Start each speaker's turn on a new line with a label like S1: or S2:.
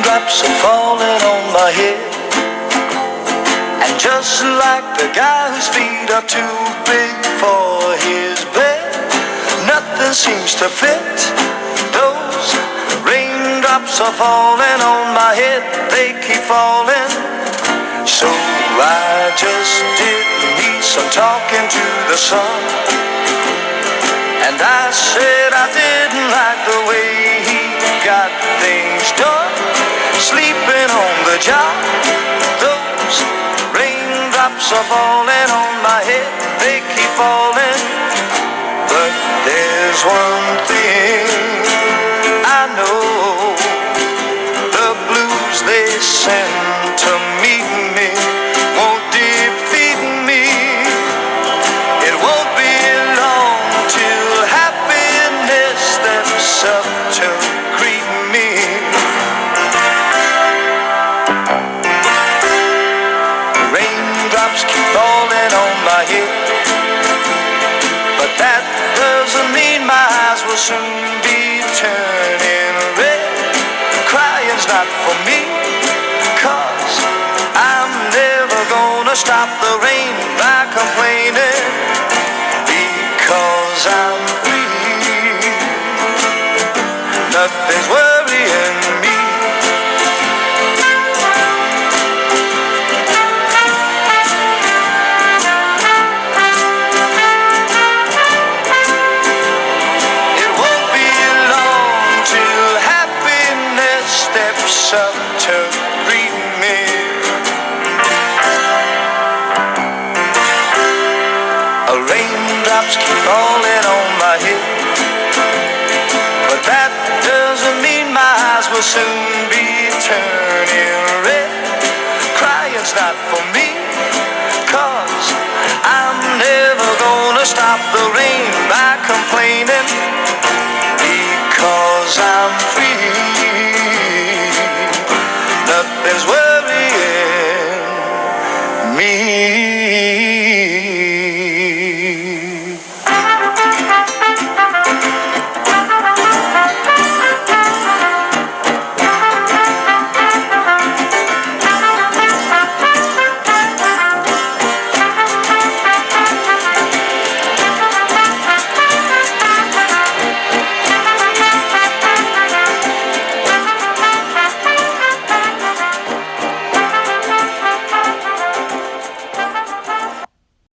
S1: Raindrops are falling on my head, and just like the guy whose feet are too big for his bed, nothing seems to fit. Those raindrops are falling on my head, they keep falling. So I just did me some talking to the sun, and I said I didn't like the way he got things done, sleeping on the job. Those raindrops are falling on my head, they keep falling. But there's one thing I know, the blues they send to meet me won't defeat me. It won't be long till happiness steps up to greet me. Raindrops keep falling on my head, but that doesn't mean my eyes will soon be turning red. Crying's not for me, 'cause I'm never gonna stop the rain by complaining, because I'm free. Nothing's worrying me. It won't be long till happiness steps up to greet me. Raindrops keep falling on my head, but that doesn't mean my eyes will soon be turning red. Crying's not for me,